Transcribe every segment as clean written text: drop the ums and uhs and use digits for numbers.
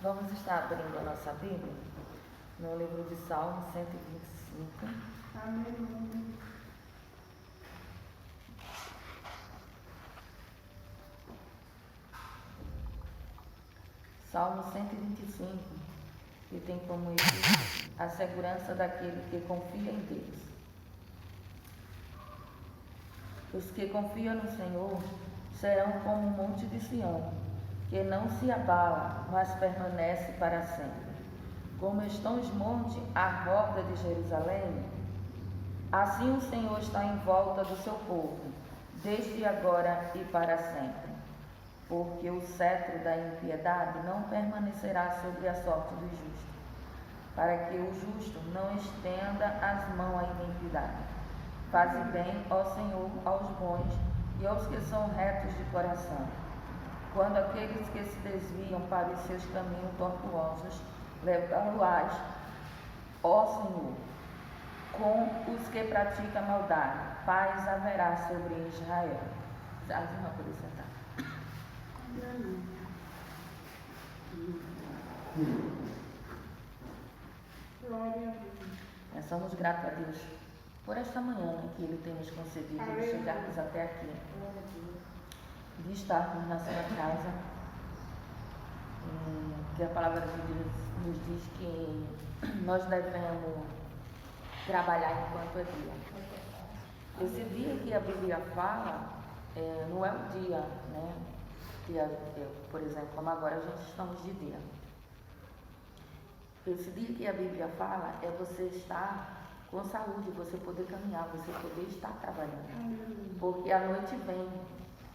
Vamos estar abrindo a nossa Bíblia no livro de Salmo 125. Amém. Salmo 125, que tem como eixo a segurança daquele que confia em Deus. Os que confiam no Senhor serão como o monte de Sião, que não se abala, mas permanece para sempre. Como estão os montes à roda de Jerusalém, assim o Senhor está em volta do seu povo, desde agora e para sempre. Porque o cetro da impiedade não permanecerá sobre a sorte do justo, para que o justo não estenda as mãos à iniquidade. Faze bem, ó Senhor, aos bons e aos que são retos de coração. Quando aqueles que se desviam para os seus caminhos tortuosos, levá-los-ás, ó Senhor, com os que praticam maldade. Paz haverá sobre Israel. As irmãs podem sentar. Glória a Deus. Nós somos gratos a Deus por esta manhã que Ele tem nos concedido de chegarmos até aqui, de estarmos na sua casa, que a palavra de Deus nos diz que nós devemos trabalhar enquanto é dia. Esse dia que a Bíblia fala não é o dia, né? Que, por exemplo, como agora a gente estamos de dia. Esse dia que a Bíblia fala é você estar com saúde, você poder caminhar, você poder estar trabalhando. Porque a noite vem,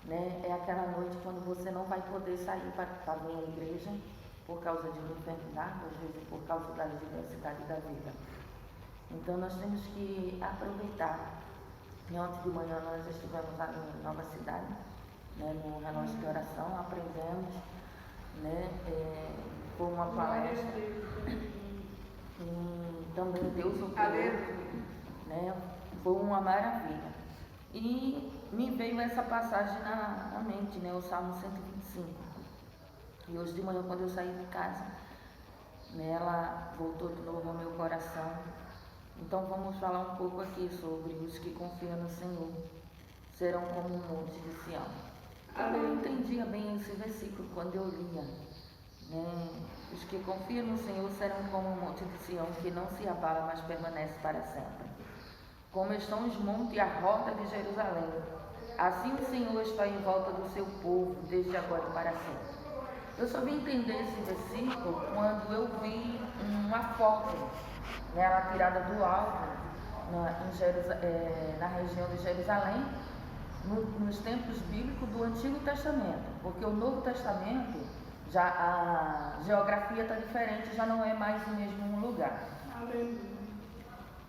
né? É aquela noite quando você não vai poder sair para vir à igreja por causa de uma enfermidade, às vezes por causa da diversidade da vida. Então nós temos que aproveitar. E ontem de manhã nós estivemos ali em Nova Cidade, né, no relógio de oração, aprendemos, né, por uma palestra, e também Deus operou, né, foi uma maravilha. E me veio essa passagem na mente, né, o Salmo 125. E hoje de manhã, quando eu saí de casa, né, ela voltou de novo ao meu coração. Então vamos falar um pouco aqui sobre os que confiam no Senhor serão como um monte de Sião. Eu não entendia bem esse versículo quando eu lia, né? Os que confiam no Senhor serão como um monte de Sião, que não se abala, mas permanece para sempre. Como estão os montes à roda de Jerusalém, assim o Senhor está em volta do seu povo, desde agora e para sempre. Eu só vim entender esse versículo quando eu vi uma foto, né, ela tirada do alto, na região de Jerusalém, nos tempos bíblicos do Antigo Testamento, porque o Novo Testamento, já a geografia está diferente, já não é mais o mesmo lugar.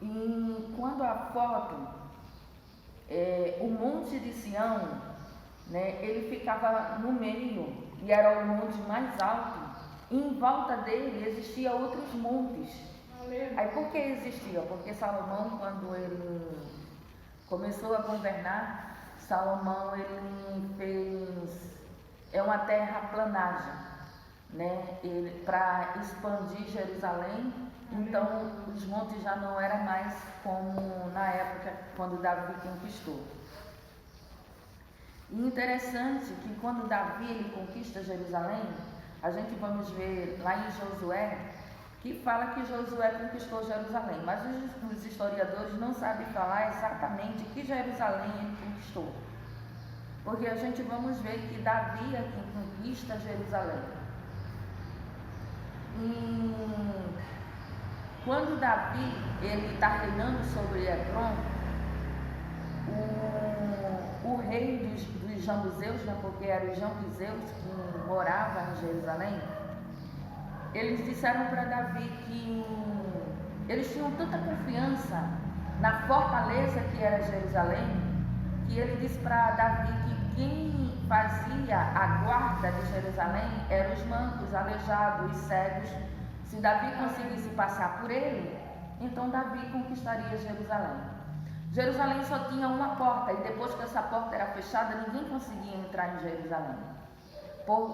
E quando a foto, o Monte de Sião, né, ele ficava no meio, e era o monte mais alto, e em volta dele existiam outros montes. Aí por que existia? Porque Salomão, quando ele começou a governar, Salomão ele fez uma terraplanagem, né? Para expandir Jerusalém. Então os montes já não eram mais como na época quando Davi conquistou. E interessante que quando Davi ele conquista Jerusalém, a gente vamos ver lá em Josué, que fala que Josué conquistou Jerusalém, mas os historiadores não sabem falar exatamente que Jerusalém ele conquistou. Porque a gente vamos ver que Davi é quem conquista Jerusalém. E quando Davi ele está reinando sobre Hebron, o rei dos Jebuseus, né, porque eram os Jebuseus que moravam em Jerusalém, eles disseram para Davi que eles tinham tanta confiança na fortaleza que era Jerusalém, que ele disse para Davi que quem fazia a guarda de Jerusalém eram os mancos, aleijados, os cegos. Se Davi conseguisse passar por ele, então Davi conquistaria Jerusalém. Jerusalém só tinha uma porta, e depois que essa porta era fechada, ninguém conseguia entrar em Jerusalém.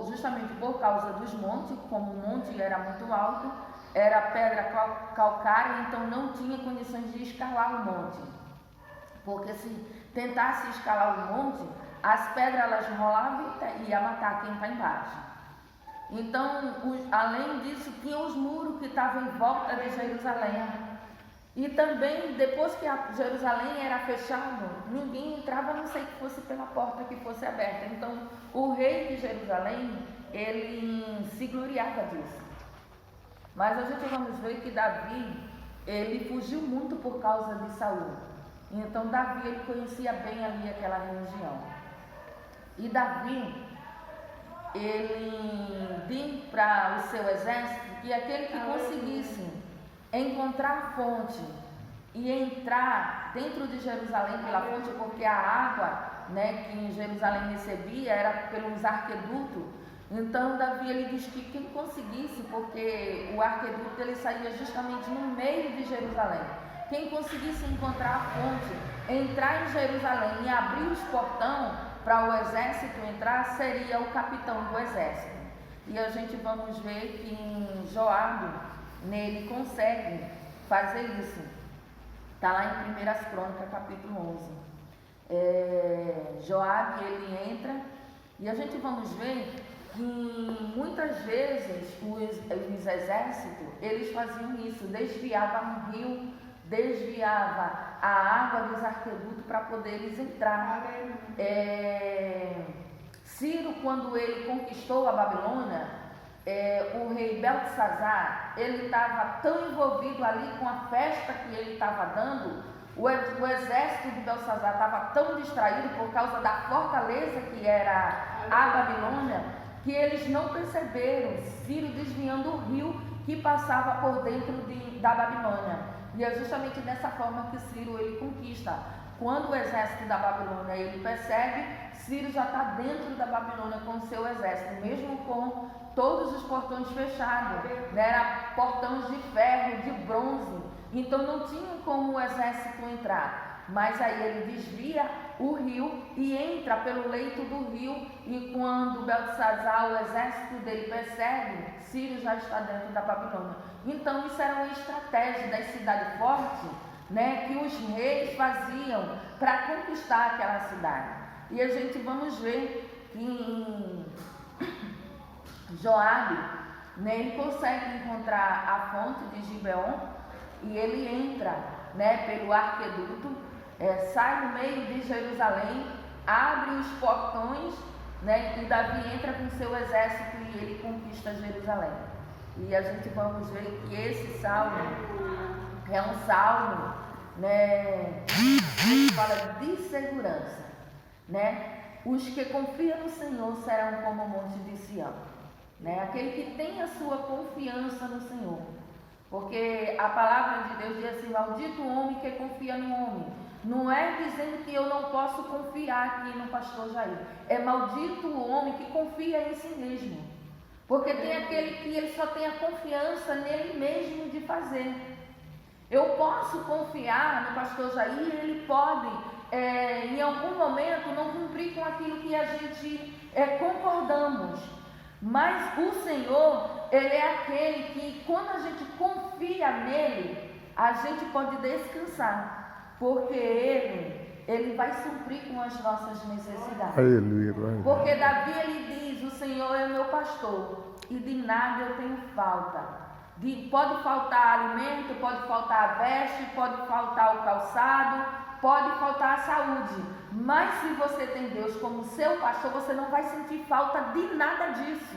justamente por causa dos montes, como o monte era muito alto, era pedra calcária, então não tinha condições de escalar o monte. Porque se tentasse escalar o monte, as pedras elas rolavam e ia matar quem está embaixo. Então, além disso, tinha os muros que estavam em volta de Jerusalém. E também, depois que Jerusalém era fechado, ninguém entrava, a não ser que fosse pela porta que fosse aberta. Então, o rei de Jerusalém, ele se gloriava disso. Mas a gente vamos ver que Davi, ele fugiu muito por causa de Saul. Então, Davi, ele conhecia bem ali aquela região. E Davi, ele disse para o seu exército que aquele que conseguisse encontrar a fonte e entrar dentro de Jerusalém pela fonte, porque a água, né, que em Jerusalém recebia era pelos arquedutos. Então Davi, ele diz que quem conseguisse, porque o arqueduto ele saía justamente no meio de Jerusalém, quem conseguisse encontrar a fonte, entrar em Jerusalém e abrir os portões para o exército entrar, seria o capitão do exército. E a gente vamos ver que em Joabe, nele consegue fazer isso. Está lá em 1 Crônicas, capítulo 11. Joabe, ele entra, e a gente vamos ver que muitas vezes os exércitos, eles faziam isso, desviavam um rio, desviava a água dos arquedutos para poder eles entrar. Ciro, quando ele conquistou a Babilônia, o rei Beltesazar, ele estava tão envolvido ali com a festa que ele estava dando, o exército de Beltesazar estava tão distraído por causa da fortaleza que era a Babilônia, que eles não perceberam Ciro desviando o rio que passava por dentro da Babilônia. E é justamente dessa forma que Ciro ele conquista. Quando o exército da Babilônia ele percebe, Ciro já está dentro da Babilônia com o seu exército, mesmo com todos os portões fechados, né? Eram portões de ferro, de bronze, então não tinha como o exército entrar. Mas aí ele desvia o rio e entra pelo leito do rio, e quando Beltesazar, o exército dele, percebe, Ciro já está dentro da Babilônia. Então isso era uma estratégia das cidades fortes, né, que os reis faziam para conquistar aquela cidade. E a gente vamos ver que em Joabe, né, ele consegue encontrar a fonte de Gibeon e ele entra, né, pelo arqueduto, sai no meio de Jerusalém, abre os portões, né, e Davi entra com seu exército e ele conquista Jerusalém. E a gente vamos ver que esse salmo é um salmo, né, que fala de segurança, né? Os que confiam no Senhor serão como o monte de Sião, né? Aquele que tem a sua confiança no Senhor, porque a palavra de Deus diz assim: maldito o homem que confia no homem. Não é dizendo que eu não posso confiar aqui no pastor Jair, é maldito o homem que confia em si mesmo, porque tem aquele que ele só tem a confiança nele mesmo de fazer. Eu posso confiar no pastor Jair, ele pode em algum momento não cumprir com aquilo que a gente concordamos, mas o Senhor, ele é aquele que quando a gente confia nele, a gente pode descansar, porque ele vai suprir com as nossas necessidades. Aleluia. Porque Davi, ele diz: o Senhor é o meu pastor e de nada eu tenho falta. Pode faltar alimento, pode faltar a veste, pode faltar o calçado, pode faltar a saúde, mas se você tem Deus como seu pastor, você não vai sentir falta de nada disso.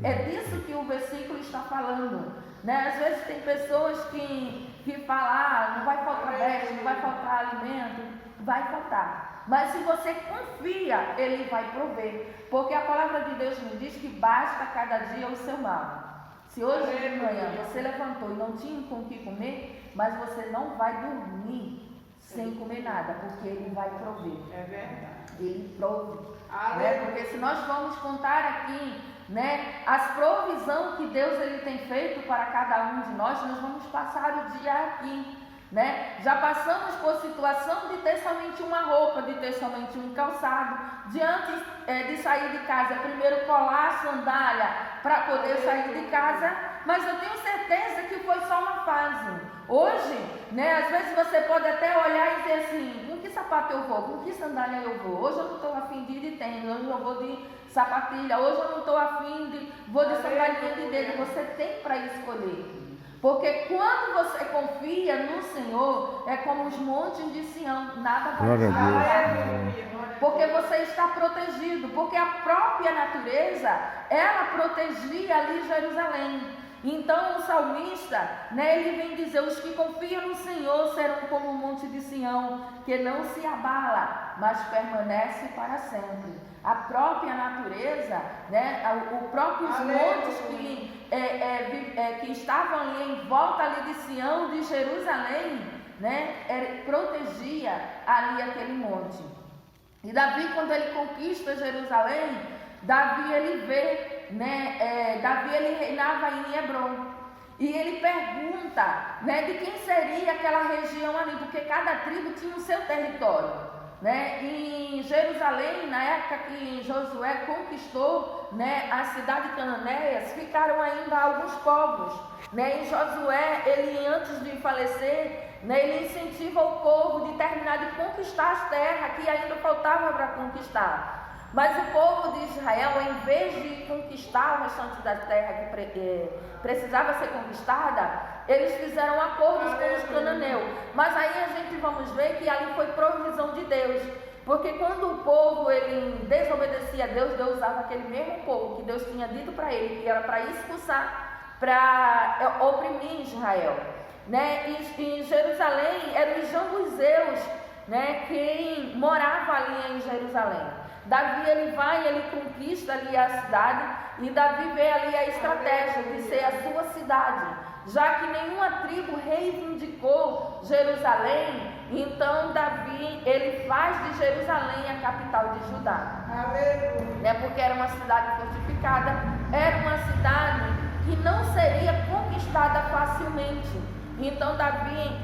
É disso que o versículo está falando, né? Às vezes tem pessoas que falam: não vai faltar veste, não vai faltar alimento. Vai faltar, mas se você confia, ele vai prover, porque a palavra de Deus nos diz que basta cada dia o seu mal. Se hoje de manhã você levantou e não tinha com o que comer, mas você não vai dormir sem comer nada, porque ele vai prover. É verdade. Ele prove, né? Porque se nós vamos contar aqui, né, as provisões que Deus ele tem feito para cada um de nós vamos passar o dia aqui. né? Já passamos por situação de ter somente uma roupa, de ter somente um calçado, de antes de sair de casa, primeiro colar a sandália para poder sair de casa, mas eu tenho certeza que foi só uma fase. Hoje, né, às vezes você pode até olhar e dizer assim, com que sapato eu vou, com que sandália eu vou? Hoje eu não estou afim de ir de tênis, hoje eu vou de sapatilha, hoje eu não estou afim de, vou de sandalinha de dedo. Você tem para escolher. Porque quando você confia no Senhor, é como os montes de Sião, nada vai te abalar. Porque você está protegido, porque a própria natureza, ela protegia ali Jerusalém. Então o salmista, né, ele vem dizer, os que confiam no Senhor serão como o monte de Sião, que não se abala, mas permanece para sempre. A própria natureza, né, os próprios montes que estavam ali em volta ali de Sião, de Jerusalém, né, protegia ali aquele monte. E Davi, quando ele conquista Jerusalém, Davi ele vê, né, Davi ele reinava em Hebrom. E ele pergunta, né, de quem seria aquela região ali, porque cada tribo tinha o seu território. Né? Em Jerusalém, na época que Josué conquistou, né, a cidade de Cananéias, ficaram ainda alguns povos. Né? E Josué, ele antes de falecer, né, ele incentiva o povo de terminar de conquistar as terras que ainda faltavam para conquistar. Mas o povo de Israel, em vez de conquistar o restante da terra que precisava ser conquistada, eles fizeram acordos com os cananeus. Mas aí a gente vamos ver que ali foi provisão de Deus. Porque quando o povo ele desobedecia a Deus, Deus usava aquele mesmo povo que Deus tinha dito para ele, que era para expulsar, para oprimir Israel. Né? E em Jerusalém eram os jebuseus, né, quem morava ali em Jerusalém. Davi ele vai, ele conquista ali a cidade e Davi vê ali a estratégia de ser a sua cidade, já que nenhuma tribo reivindicou Jerusalém. Então Davi ele faz de Jerusalém a capital de Judá. Né, porque era uma cidade fortificada, era uma cidade que não seria conquistada facilmente. Então Davi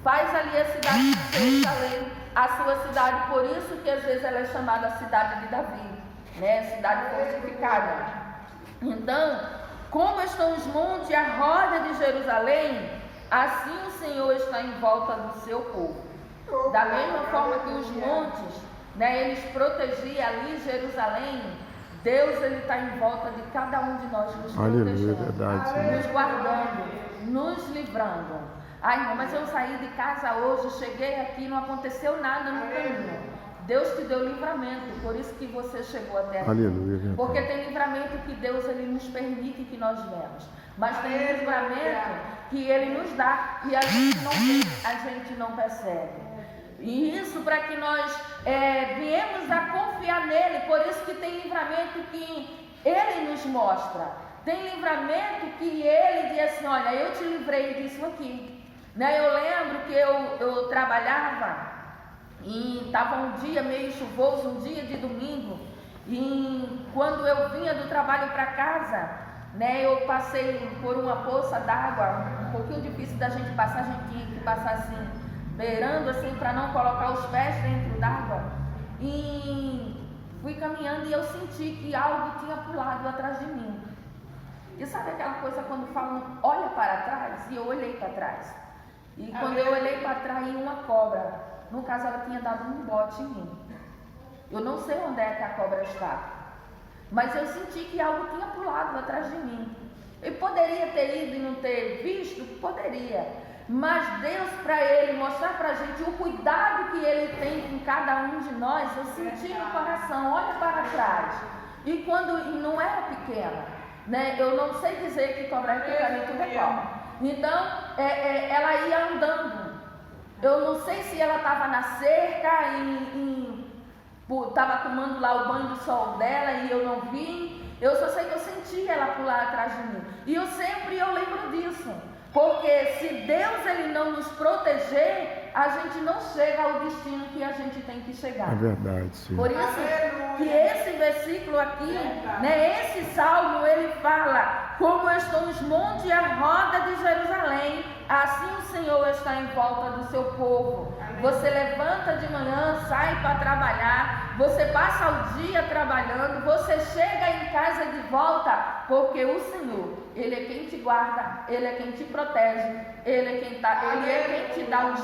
faz ali a cidade de Jerusalém a sua cidade, por isso que às vezes ela é chamada cidade de Davi, né? Cidade fortificada. Então, como estão os montes e a roda de Jerusalém, assim o Senhor está em volta do seu povo. Da mesma forma que os montes, né, eles protegiam ali Jerusalém, Deus ele está em volta de cada um de nós, nos protegendo, nos guardando, nos livrando. Ai, irmão, mas eu saí de casa hoje, cheguei aqui, não aconteceu nada no caminho. Deus te deu livramento, por isso que você chegou até aqui. Aleluia. Porque tem livramento que Deus ele nos permite que nós vemos. Mas tem livramento que Ele nos dá e a gente não vê, a gente não percebe. E isso para que nós viemos a confiar nele, por isso que tem livramento que Ele nos mostra. Tem livramento que Ele diz assim, olha, eu te livrei disso aqui. Né? Eu lembro que eu trabalhava e estava um dia meio chuvoso, um dia de domingo, e quando eu vinha do trabalho para casa, né, eu passei por uma poça d'água, um pouquinho difícil da gente passar, a gente tinha que passar assim, beirando assim, para não colocar os pés dentro d'água, e fui caminhando e eu senti que algo tinha pulado atrás de mim. E sabe aquela coisa quando falam, olha para trás? E eu olhei para trás. E quando eu olhei para trás, uma cobra, no caso ela tinha dado um bote em mim. Eu não sei onde é que a cobra estava, mas eu senti que algo tinha pulado atrás de mim. Eu poderia ter ido e não ter visto? Poderia. Mas Deus, para Ele mostrar para a gente o cuidado que Ele tem com cada um de nós, eu senti no coração, olha para trás. E não era pequena, né? Eu não sei dizer que cobra é pequena, tudo é cobra. Então, ela ia andando. Eu não sei se ela estava na cerca estava tomando lá o banho do sol dela e eu não vi. Eu só sei que eu senti ela pular atrás de mim. E eu lembro disso. Porque se Deus ele não nos proteger, a gente não chega ao destino que a gente tem que chegar. É verdade, sim. Por isso que esse versículo aqui, né, esse salmo, ele fala, como estão os montes e a roda de Jerusalém, Assim o Senhor está em volta do seu povo. Você levanta de manhã, sai para trabalhar, você passa o dia trabalhando, você chega em casa de volta, porque o Senhor, Ele é quem te guarda, Ele é quem te protege, Ele é quem te dá os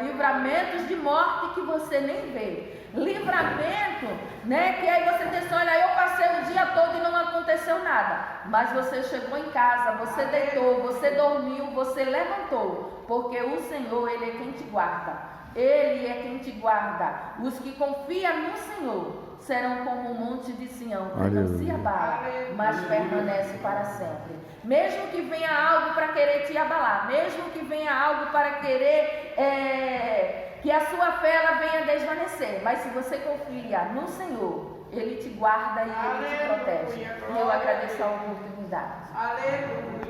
livramentos de morte que você nem vê. Livramento, né? Que aí você diz, olha, eu passei o dia todo e não aconteceu nada, mas você chegou em casa, você deitou, você dormiu, você levantou, porque o Senhor, Ele é quem te guarda, Ele é quem te guarda. Os que confiam no Senhor serão como o monte de Sião, que não se abala, mas permanece para sempre. Mesmo que venha algo para querer te abalar, mesmo que venha algo para querer que a sua fé ela venha desvanecer, mas se você confia no Senhor, Ele te guarda e Ele te protege. E eu agradeço a oportunidade. Aleluia.